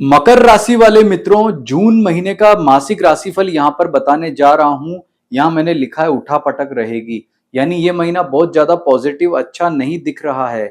मकर राशि वाले मित्रों, जून महीने का मासिक राशिफल यहाँ पर बताने जा रहा हूँ। यहाँ मैंने लिखा है उठापटक रहेगी, यानी ये महीना बहुत ज्यादा पॉजिटिव अच्छा नहीं दिख रहा है।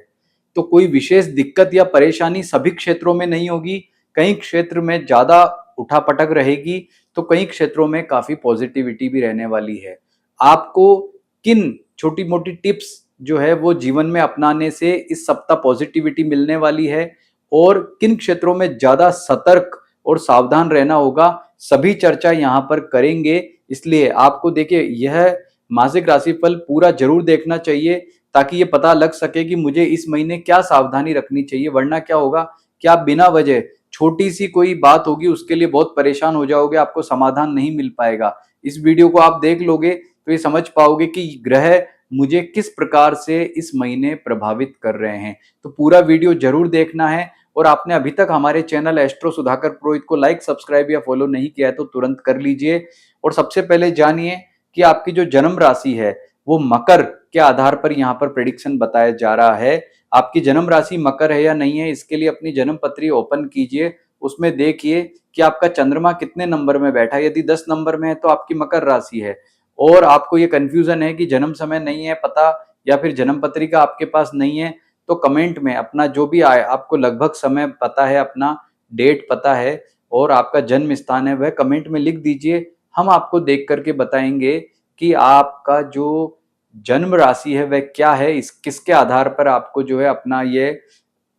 तो कोई विशेष दिक्कत या परेशानी सभी क्षेत्रों में नहीं होगी। कई क्षेत्र में ज्यादा उठापटक रहेगी, तो कई क्षेत्रों में काफी पॉजिटिविटी भी रहने वाली है। आपको किन छोटी मोटी टिप्स जो है वो जीवन में अपनाने से इस सप्ताह पॉजिटिविटी मिलने वाली है और किन क्षेत्रों में ज्यादा सतर्क और सावधान रहना होगा, सभी चर्चा यहाँ पर करेंगे। इसलिए आपको देखिए यह मासिक राशिफल पूरा जरूर देखना चाहिए, ताकि ये पता लग सके कि मुझे इस महीने क्या सावधानी रखनी चाहिए। वरना क्या होगा कि आप बिना वजह छोटी सी कोई बात होगी उसके लिए बहुत परेशान हो जाओगे, आपको समाधान नहीं मिल पाएगा। इस वीडियो को आप देख लोगे तो ये समझ पाओगे कि ग्रह मुझे किस प्रकार से इस महीने प्रभावित कर रहे हैं। तो पूरा वीडियो जरूर देखना है। और आपने अभी तक हमारे चैनल एस्ट्रो सुधाकर पुरोहित को लाइक, सब्सक्राइब या फॉलो नहीं किया है तो तुरंत कर लीजिए। और सबसे पहले जानिए कि आपकी जो जन्म राशि है वो मकर के आधार पर यहाँ पर प्रेडिक्शन बताया जा रहा है। आपकी जन्म राशि मकर है या नहीं है, इसके लिए अपनी जन्म पत्री ओपन कीजिए। उसमें देखिए कि आपका चंद्रमा कितने नंबर में बैठा है। यदि 10 नंबर में है तो आपकी मकर राशि है। और आपको ये कंफ्यूजन है कि जन्म समय नहीं है पता या फिर जन्म पत्रिका आपके पास नहीं है, तो कमेंट में अपना जो भी आए, आपको लगभग समय पता है, अपना डेट पता है और आपका जन्म स्थान है, वह कमेंट में लिख दीजिए। हम आपको देख करके बताएंगे कि आपका जो जन्म राशि है वह क्या है, इस किसके आधार पर आपको जो है अपना ये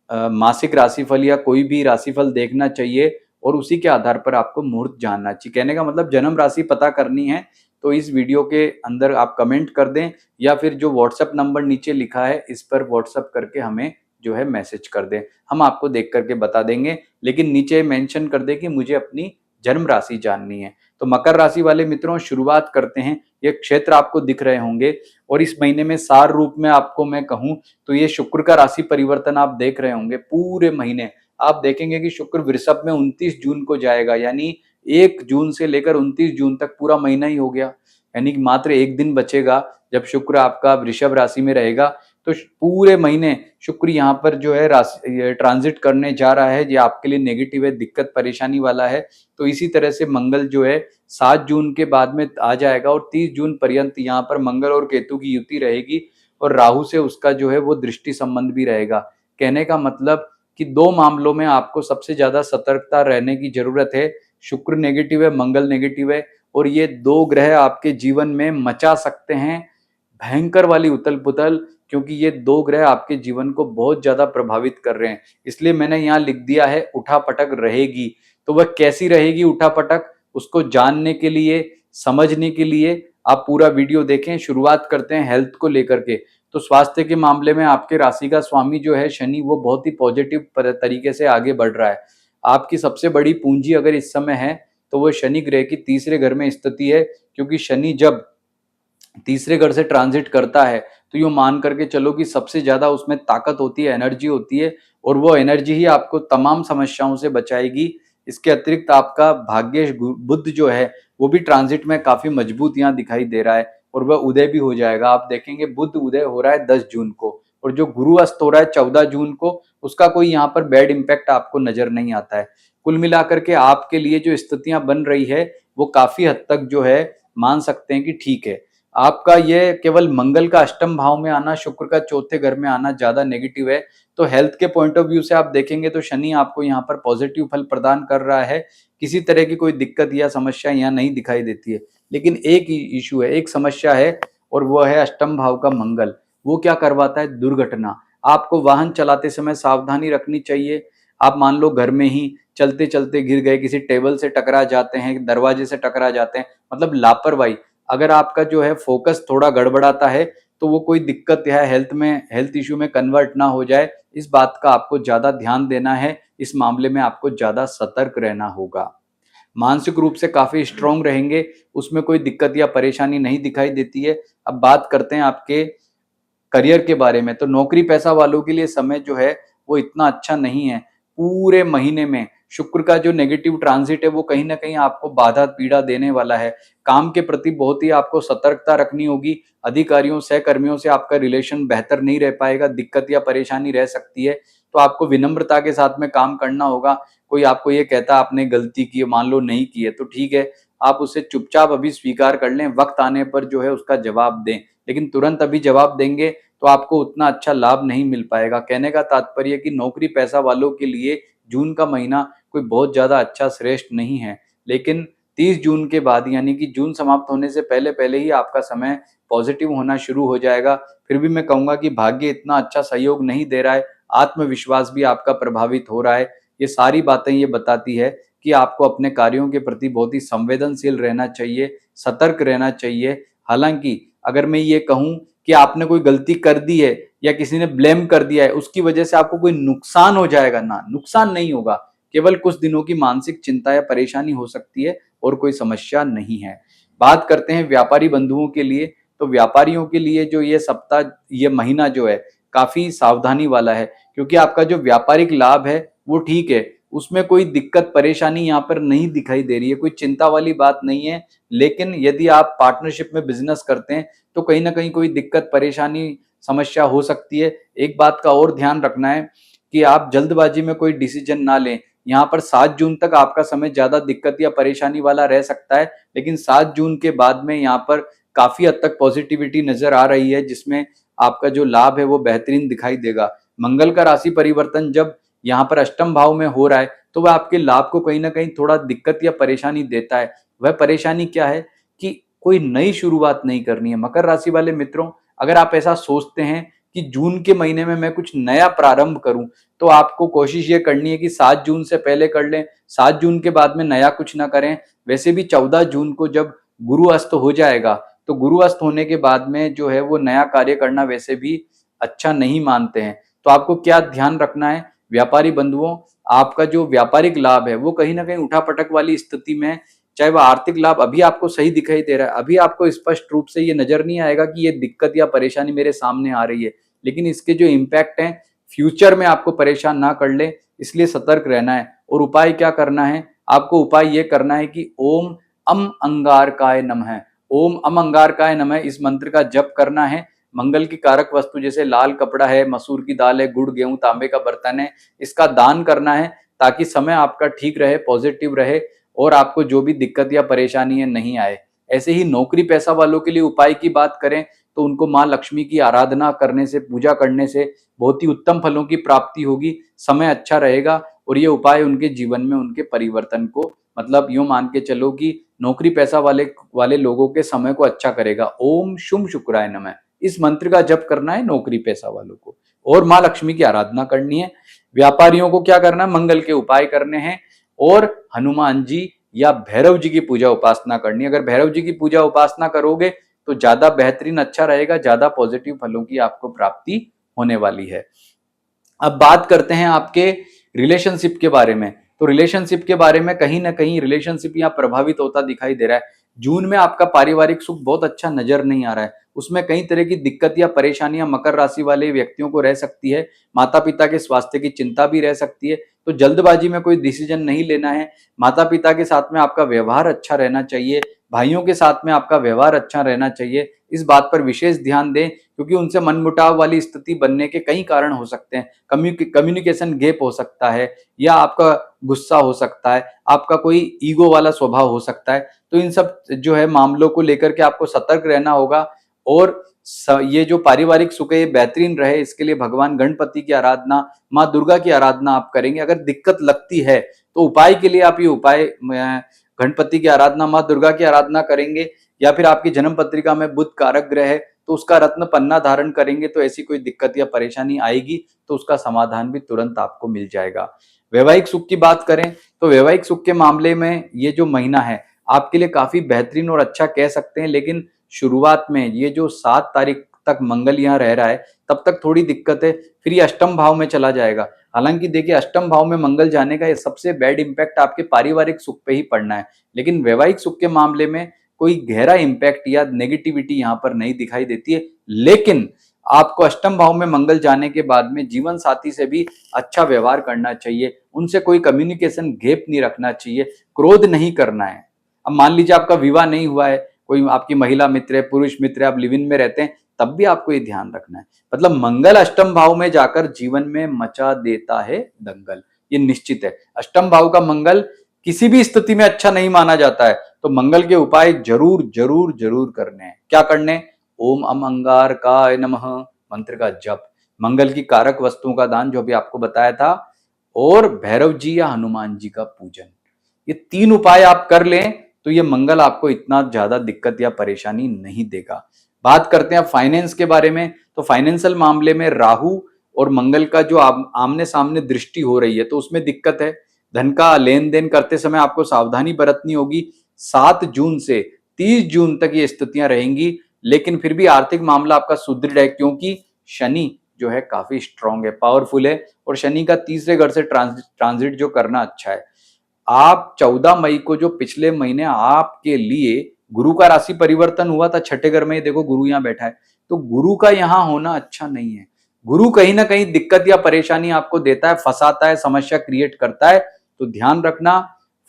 मासिक राशिफल या कोई भी राशिफल देखना चाहिए और उसी के आधार पर आपको मुहूर्त जानना चाहिए। कहने का मतलब जन्म राशि पता करनी है तो इस वीडियो के अंदर आप कमेंट कर दें या फिर जो व्हाट्सएप नंबर नीचे लिखा है इस पर व्हाट्सएप करके हमें जो है मैसेज कर दें। हम आपको देख करके बता देंगे, लेकिन नीचे मेंशन कर दें कि मुझे अपनी जन्म राशि जाननी है। तो मकर राशि वाले मित्रों, शुरुआत करते हैं। ये क्षेत्र आपको दिख रहे होंगे और इस महीने में सार रूप में आपको मैं कहूं तो ये शुक्र का राशि परिवर्तन आप देख रहे होंगे। पूरे महीने आप देखेंगे कि शुक्र वृषभ में 29 जून को जाएगा, यानी 1 जून से लेकर 29 जून तक पूरा महीना ही हो गया। यानी कि मात्र एक दिन बचेगा जब शुक्र आपका वृषभ राशि में रहेगा। तो पूरे महीने शुक्र यहाँ पर जो है राशि ट्रांजिट करने जा रहा है। ये आपके लिए नेगेटिव है, दिक्कत परेशानी वाला है। तो इसी तरह से मंगल जो है 7 जून के बाद में आ जाएगा और 30 जून पर्यंत यहाँ पर मंगल और केतु की युति रहेगी और राहु से उसका जो है वो दृष्टि संबंध भी रहेगा। कहने का मतलब कि दो मामलों में आपको सबसे ज्यादा सतर्कता रहने की जरूरत है। शुक्र नेगेटिव है, मंगल नेगेटिव है और ये दो ग्रह आपके जीवन में मचा सकते हैं भयंकर वाली उथल पुथल, क्योंकि ये दो ग्रह आपके जीवन को बहुत ज्यादा प्रभावित कर रहे हैं। इसलिए मैंने यहाँ लिख दिया है उठापटक रहेगी। तो वह कैसी रहेगी उठापटक, उसको जानने के लिए, समझने के लिए आप पूरा वीडियो देखें। शुरुआत करते हैं हेल्थ को लेकर के। तो स्वास्थ्य के मामले में आपके राशि का स्वामी जो है शनि, वो बहुत ही पॉजिटिव तरीके से आगे बढ़ रहा है। आपकी सबसे बड़ी पूंजी अगर इस समय है तो वो शनि ग्रह की तीसरे घर में स्थिति है, क्योंकि शनि जब तीसरे घर से ट्रांजिट करता है तो यूं मान करके चलो कि सबसे ज्यादा उसमें ताकत होती है, एनर्जी होती है और वो एनर्जी ही आपको तमाम समस्याओं से बचाएगी। इसके अतिरिक्त आपका भाग्य बुध जो है वो भी ट्रांजिट में काफी मजबूत यहाँ दिखाई दे रहा है और वह उदय भी हो जाएगा। आप देखेंगे बुध उदय हो रहा है 10 जून को और जो गुरु अस्त हो रहा है 14 जून को, उसका कोई यहाँ पर बैड इंपैक्ट आपको नजर नहीं आता है। कुल मिलाकर के आपके लिए जो स्थितियां बन रही है वो काफी हद तक जो है मान सकते हैं कि ठीक है। आपका ये केवल मंगल का अष्टम भाव में आना, शुक्र का चौथे घर में आना ज्यादा नेगेटिव है। तो हेल्थ के पॉइंट ऑफ व्यू से आप देखेंगे तो शनि आपको यहाँ पर पॉजिटिव फल प्रदान कर रहा है। किसी तरह की कोई दिक्कत या समस्या यहाँ नहीं दिखाई देती है। लेकिन एक इशू है, एक समस्या है और वो है अष्टम भाव का मंगल। वो क्या करवाता है? दुर्घटना। आपको वाहन चलाते समय सावधानी रखनी चाहिए। आप मान लो घर में ही चलते चलते गिर गए, किसी टेबल से टकरा जाते हैं, दरवाजे से टकरा जाते हैं, मतलब लापरवाही। अगर आपका जो है फोकस थोड़ा गड़बड़ाता है तो वो कोई दिक्कत या हेल्थ इश्यू में कन्वर्ट ना हो जाए, इस बात का आपको ज्यादा ध्यान देना है। इस मामले में आपको ज्यादा सतर्क रहना होगा। मानसिक रूप से काफी स्ट्रांग रहेंगे, उसमें कोई दिक्कत या परेशानी नहीं दिखाई देती है। अब बात करते हैं आपके करियर के बारे में। तो नौकरी पैसा वालों के लिए समय जो है वो इतना अच्छा नहीं है। पूरे महीने में शुक्र का जो नेगेटिव ट्रांजिट है वो कहीं ना कहीं आपको बाधा पीड़ा देने वाला है। काम के प्रति बहुत ही आपको सतर्कता रखनी होगी। अधिकारियों सहकर्मियों से आपका रिलेशन बेहतर नहीं रह पाएगा, दिक्कत या परेशानी रह सकती है। तो आपको विनम्रता के साथ में काम करना होगा। कोई आपको ये कहता है आपने गलती की है, मान लो नहीं की है, तो ठीक है, आप उसे चुपचाप अभी स्वीकार कर लें, वक्त आने पर जो है उसका जवाब दें। लेकिन तुरंत अभी जवाब देंगे तो आपको उतना अच्छा लाभ नहीं मिल पाएगा। कहने का तात्पर्य कि नौकरी पैसा वालों के लिए जून का महीना कोई बहुत ज़्यादा अच्छा श्रेष्ठ नहीं है। लेकिन 30 जून के बाद यानी कि जून समाप्त होने से पहले ही आपका समय पॉजिटिव होना शुरू हो जाएगा। फिर भी मैं कहूँगा कि भाग्य इतना अच्छा सहयोग नहीं दे रहा है, आत्मविश्वास भी आपका प्रभावित हो रहा है। ये सारी बातें ये बताती है कि आपको अपने कार्यों के प्रति बहुत ही संवेदनशील रहना चाहिए, सतर्क रहना चाहिए। हालाँकि अगर मैं ये कहूँ कि आपने कोई गलती कर दी है या किसी ने ब्लेम कर दिया है, उसकी वजह से आपको कोई नुकसान हो जाएगा ना, नुकसान नहीं होगा। केवल कुछ दिनों की मानसिक चिंता या परेशानी हो सकती है और कोई समस्या नहीं है। बात करते हैं व्यापारी बंधुओं के लिए, तो व्यापारियों के लिए जो ये सप्ताह, ये महीना जो है काफ़ी सावधानी वाला है, क्योंकि आपका जो व्यापारिक लाभ है वो ठीक है, उसमें कोई दिक्कत परेशानी यहाँ पर नहीं दिखाई दे रही है, कोई चिंता वाली बात नहीं है। लेकिन यदि आप पार्टनरशिप में बिज़नेस करते हैं, तो कहीं न कहीं कोई दिक्कत, परेशानी, समस्या हो सकती है। एक बात का और ध्यान रखना है कि आप जल्दबाजी में कोई डिसीजन ना लें। यहाँ पर 7 जून तक आपका समय ज़्यादा दिक्कत या परेशानी वाला रह सकता है, लेकिन 7 जून के बाद में यहाँ पर काफ़ी हद तक पॉजिटिविटी नज़र आ रही है, जिसमें आपका जो लाभ है वो बेहतरीन दिखाई देगा। मंगल का राशि परिवर्तन जब यहाँ पर अष्टम भाव में हो रहा है, तो वह आपके लाभ को कहीं न कहीं थोड़ा दिक्कत या परेशानी देता है। वह परेशानी क्या है कि कोई नई शुरुआत नहीं करनी है। मकर राशि वाले मित्रों, अगर आप ऐसा सोचते हैं कि जून के महीने में मैं कुछ नया प्रारंभ करूं, तो आपको कोशिश ये करनी है कि 7 जून से पहले कर लें, 7 जून के बाद में नया कुछ ना करें। वैसे भी 14 जून को जब गुरु अस्त हो जाएगा, तो गुरु अस्त होने के बाद में जो है वो नया कार्य करना वैसे भी अच्छा नहीं मानते हैं। तो आपको क्या ध्यान रखना है व्यापारी बंधुओं, आपका जो व्यापारिक लाभ है वो कहीं न कहीं उठापटक वाली स्थिति में है। चाहे वह आर्थिक लाभ अभी आपको सही दिखाई दे रहा है, अभी आपको स्पष्ट रूप से ये नज़र नहीं आएगा कि ये दिक्कत या परेशानी मेरे सामने आ रही है। लेकिन इसके जो इम्पैक्ट हैं, फ्यूचर में आपको परेशान ना कर ले, इसलिए सतर्क रहना है। और उपाय क्या करना है? आपको उपाय ये करना है कि ओम अम अंगारकाय नमः, ओम अम अंगारकाय नमः इस मंत्र का जप करना है। मंगल की कारक वस्तु जैसे लाल कपड़ा है, मसूर की दाल है, गुड़, गेहूँ, तांबे का बर्तन है, इसका दान करना है, ताकि समय आपका ठीक रहे, पॉजिटिव रहे और आपको जो भी दिक्कत या परेशानी है नहीं आए। ऐसे ही नौकरी पेशा वालों के लिए उपाय की बात करें, तो उनको माँ लक्ष्मी की आराधना करने से, पूजा करने से बहुत ही उत्तम फलों की प्राप्ति होगी, समय अच्छा रहेगा और ये उपाय उनके जीवन में उनके परिवर्तन को, मतलब यूँ मान के चलो कि नौकरी पेशा वाले वाले लोगों के समय को अच्छा करेगा। ओम शुम शुक्राय नमः इस मंत्र का जप करना है नौकरी पेशा वालों को और माँ लक्ष्मी की आराधना करनी है। व्यापारियों को क्या करना है? मंगल के उपाय करने हैं और हनुमान जी या भैरव जी की पूजा उपासना करनी है। अगर भैरव जी की पूजा उपासना करोगे तो ज्यादा बेहतरीन अच्छा रहेगा, ज्यादा पॉजिटिव फलों की आपको प्राप्ति होने वाली है। अब बात करते हैं आपके रिलेशनशिप के बारे में। तो रिलेशनशिप के बारे में कहीं ना कहीं रिलेशनशिप यहाँ प्रभावित होता दिखाई दे रहा है। जून में आपका पारिवारिक सुख बहुत अच्छा नजर नहीं आ रहा है, उसमें कई तरह की दिक्कत या परेशानियां मकर राशि वाले व्यक्तियों को रह सकती है। माता पिता के स्वास्थ्य की चिंता भी रह सकती है, तो जल्दबाजी में कोई डिसीजन नहीं लेना है। माता पिता के साथ में आपका व्यवहार अच्छा रहना चाहिए, भाइयों के साथ में आपका व्यवहार अच्छा रहना चाहिए, इस बात पर विशेष ध्यान दें, क्योंकि उनसे मनमुटाव वाली स्थिति बनने के कई कारण हो सकते हैं। कम्युनिकेशन गैप हो सकता है, या आपका गुस्सा हो सकता है, आपका कोई ईगो वाला स्वभाव हो सकता है। तो इन सब जो है मामलों को लेकर के आपको सतर्क रहना होगा और ये जो पारिवारिक सुख है ये बेहतरीन रहे, इसके लिए भगवान गणपति की आराधना, माँ दुर्गा की आराधना आप करेंगे। अगर दिक्कत लगती है तो उपाय के लिए आप ये उपाय गणपति की आराधना, माँ दुर्गा की आराधना करेंगे, या फिर आपकी जन्म पत्रिका में बुध कारक ग्रह है तो उसका रत्न पन्ना धारण करेंगे, तो ऐसी कोई दिक्कत या परेशानी आएगी तो उसका समाधान भी तुरंत आपको मिल जाएगा। वैवाहिक सुख की बात करें तो वैवाहिक सुख के मामले में ये जो महीना है आपके लिए काफी बेहतरीन और अच्छा कह सकते हैं। लेकिन शुरुआत में ये जो 7 तारीख तक मंगल यहाँ रह रहा है तब तक थोड़ी दिक्कत है, फिर ये अष्टम भाव में चला जाएगा। हालांकि देखिए अष्टम भाव में मंगल जाने का ये सबसे बैड इम्पैक्ट आपके पारिवारिक सुख पे ही पड़ना है, लेकिन वैवाहिक सुख के मामले में कोई गहरा इम्पैक्ट या नेगेटिविटी यहाँ पर नहीं दिखाई देती है। लेकिन आपको अष्टम भाव में मंगल जाने के बाद में जीवन साथी से भी अच्छा व्यवहार करना चाहिए, उनसे कोई कम्युनिकेशन गैप नहीं रखना चाहिए, क्रोध नहीं करना है। अब मान लीजिए आपका विवाह नहीं हुआ है, कोई आपकी महिला मित्र है, पुरुष मित्र है, आप लिव इन में रहते हैं, तब भी आपको ये ध्यान रखना है। मतलब मंगल अष्टम भाव में जाकर जीवन में मचा देता है दंगल, ये निश्चित है। अष्टम भाव का मंगल किसी भी स्थिति में अच्छा नहीं माना जाता है, तो मंगल के उपाय जरूर जरूर जरूर करने हैं। क्या करने? ओम अम अंगारकाय नमः मंत्र का जप, मंगल की कारक वस्तुओं का दान जो भी आपको बताया था, और भैरव जी या हनुमान जी का पूजन। ये 3 उपाय आप कर लें तो ये मंगल आपको इतना ज्यादा दिक्कत या परेशानी नहीं देगा। बात करते हैं फाइनेंस के बारे में, तो फाइनेंशियल मामले में राहु और मंगल का जो आमने सामने दृष्टि हो रही है, तो उसमें दिक्कत है। धन का लेन देन करते समय आपको सावधानी बरतनी होगी। 7 जून से 30 जून तक ये स्थितियां रहेंगी, लेकिन फिर भी आर्थिक मामला आपका सुदृढ़ है, क्योंकि शनि जो है काफी स्ट्रांग है, पावरफुल है, और शनि का तीसरे घर से ट्रांजिट जो करना अच्छा है। आप 14 मई को, जो पिछले महीने आपके लिए गुरु का राशि परिवर्तन हुआ था, छठे घर में देखो गुरु यहाँ बैठा है, तो गुरु का यहाँ होना अच्छा नहीं है। गुरु कहीं ना कहीं दिक्कत या परेशानी आपको देता है, फंसाता है, समस्या क्रिएट करता है। तो ध्यान रखना,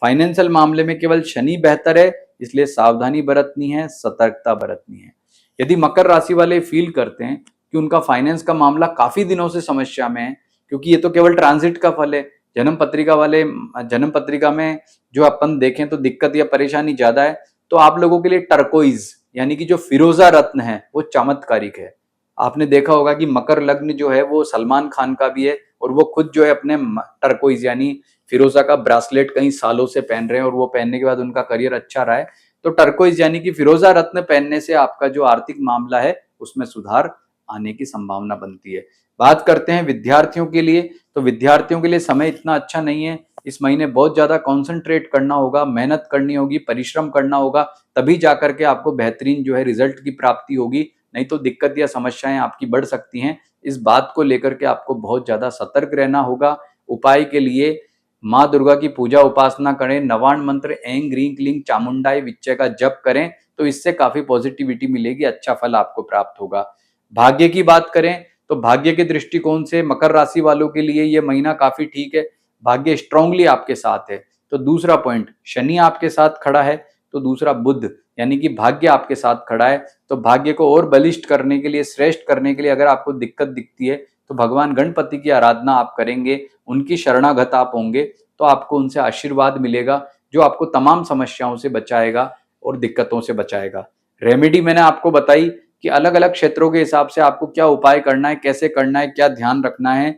फाइनेंशियल मामले में केवल शनि बेहतर है, इसलिए सावधानी बरतनी है, सतर्कता बरतनी है। यदि मकर राशि वाले फील करते हैं कि उनका फाइनेंस का मामला काफी दिनों से समस्या में है, क्योंकि ये तो केवल ट्रांजिट का फल है, जन्म पत्रिका वाले, जन्म पत्रिका में जो अपन देखें तो दिक्कत या परेशानी ज्यादा है, तो आप लोगों के लिए टर्कोइज यानी कि जो फिरोजा रत्न है वो चमत्कारिक है। आपने देखा होगा कि मकर लग्न जो है वो सलमान खान का भी है, और वो खुद जो है अपने टर्कोइज यानी फिरोजा का ब्रासलेट कई सालों से पहन रहे हैं, और वो पहनने के बाद उनका करियर अच्छा रहा है। तो टर्कोइज यानी कि फिरोजा रत्न पहनने से आपका जो आर्थिक मामला है उसमें सुधार आने की संभावना बनती है। बात करते हैं विद्यार्थियों के लिए, तो विद्यार्थियों के लिए समय इतना अच्छा नहीं है। इस महीने बहुत ज्यादा कॉन्सेंट्रेट करना होगा, मेहनत करनी होगी, परिश्रम करना होगा, तभी जाकर के आपको बेहतरीन जो है रिजल्ट की प्राप्ति होगी। नहीं तो दिक्कत या समस्याएं आपकी बढ़ सकती हैं। इस बात को लेकर के आपको बहुत ज्यादा सतर्क रहना होगा। उपाय के लिए माँ दुर्गा की पूजा उपासना करें, नवाण मंत्र ऐं ग्रीं क्लीं चामुंडाय विच्चे का जप करें, तो इससे काफी पॉजिटिविटी मिलेगी, अच्छा फल आपको प्राप्त होगा। भाग्य की बात करें तो भाग्य के दृष्टिकोण से मकर राशि वालों के लिए यह महीना काफी ठीक है, भाग्य स्ट्रांगली आपके साथ है। तो दूसरा पॉइंट, शनि आपके साथ खड़ा है, तो दूसरा बुध यानी कि भाग्य आपके साथ खड़ा है। तो भाग्य को और बलिष्ठ करने के लिए, श्रेष्ठ करने के लिए अगर आपको दिक्कत दिखती है तो भगवान गणपति की आराधना आप करेंगे, उनकी शरणागत आप होंगे, तो आपको उनसे आशीर्वाद मिलेगा जो आपको तमाम समस्याओं से बचाएगा और दिक्कतों से बचाएगा। रेमेडी मैंने आपको बताई कि अलग अलग क्षेत्रों के हिसाब से आपको क्या उपाय करना है, कैसे करना है, क्या ध्यान रखना है,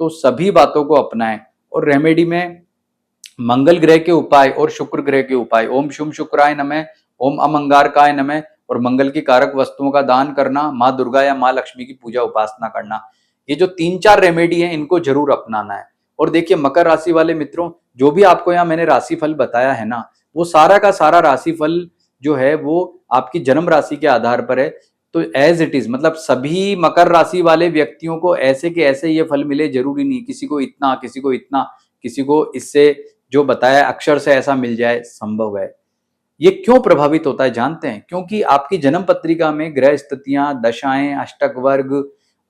तो सभी बातों को अपनाएं। और रेमेडी में मंगल ग्रह के उपाय और शुक्र ग्रह के उपाय, ओम शुम शुक्राय नमः, ओम अम अंगारकाय नमः, और मंगल की कारक वस्तुओं का दान करना, माँ दुर्गा या माँ लक्ष्मी की पूजा उपासना करना, ये जो 3-4 रेमेडी है इनको जरूर अपनाना है। और देखिए मकर राशि वाले मित्रों, जो भी आपको यहाँ मैंने राशिफल बताया है ना, वो सारा का सारा राशिफल जो है वो आपकी जन्म राशि के आधार पर है। तो एज इट इज, मतलब सभी मकर राशि वाले व्यक्तियों को ऐसे के ऐसे ये फल मिले जरूरी नहीं, किसी को इतना, किसी को इतना, किसी को इससे जो बताया अक्षर से ऐसा मिल जाए, संभव है। ये क्यों प्रभावित होता है जानते हैं? क्योंकि आपकी जन्म पत्रिका में ग्रह स्थितियां, दशाएं, अष्टक वर्ग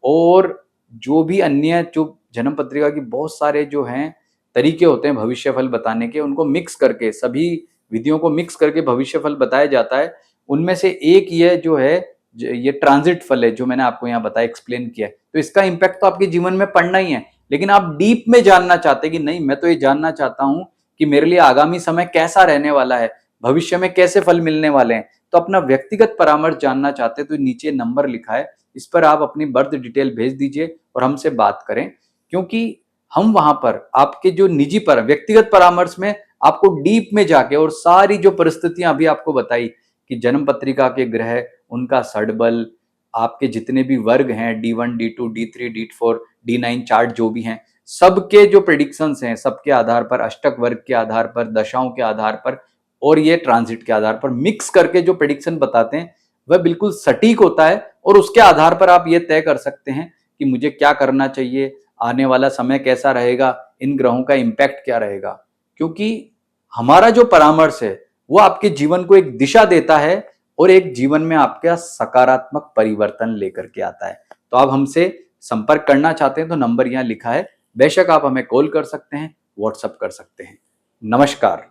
और जो भी अन्य जो जन्म पत्रिका की बहुत सारे जो हैं तरीके होते हैं भविष्य फल बताने के, उनको मिक्स करके, सभी विधियों को मिक्स करके भविष्य फल बताया जाता है। उनमें से एक ये जो है, ये ट्रांजिट फल है जो मैंने आपको यहाँ बताया, एक्सप्लेन किया है। तो इसका इम्पैक्ट तो आपके जीवन में पड़ना ही है, लेकिन आप डीप में जानना चाहते हैं कि नहीं, मैं तो ये जानना चाहता हूं कि मेरे लिए आगामी समय कैसा रहने वाला है, भविष्य में कैसे फल मिलने वाले हैं, तो अपना व्यक्तिगत परामर्श जानना चाहते हैं तो नीचे नंबर लिखा है, इस पर आप अपनी बर्थ डिटेल भेज दीजिए और हमसे बात करें। क्योंकि हम वहां पर आपके जो निजी पर व्यक्तिगत परामर्श में आपको डीप में जाके और सारी जो परिस्थितियां अभी आपको बताई कि जन्म पत्रिका के ग्रह, उनका सडबल, आपके जितने भी वर्ग हैं D1 D2 D3 D4 D9 chart जो भी हैं, सबके जो प्रिडिक्शंस हैं, सबके आधार पर, अष्टक वर्ग के आधार पर, दशाओं के आधार पर और ये ट्रांजिट के आधार पर मिक्स करके जो प्रिडिक्शन बताते हैं वह बिल्कुल सटीक होता है। और उसके आधार पर आप ये तय कर सकते हैं कि मुझे क्या करना चाहिए, आने वाला समय कैसा रहेगा, इन ग्रहों का इम्पैक्ट क्या रहेगा। क्योंकि हमारा जो परामर्श है वो आपके जीवन को एक दिशा देता है और एक जीवन में आपका सकारात्मक परिवर्तन लेकर के आता है। तो आप हमसे संपर्क करना चाहते हैं तो नंबर यहाँ लिखा है, बेशक आप हमें कॉल कर सकते हैं, व्हाट्सएप कर सकते हैं। नमस्कार।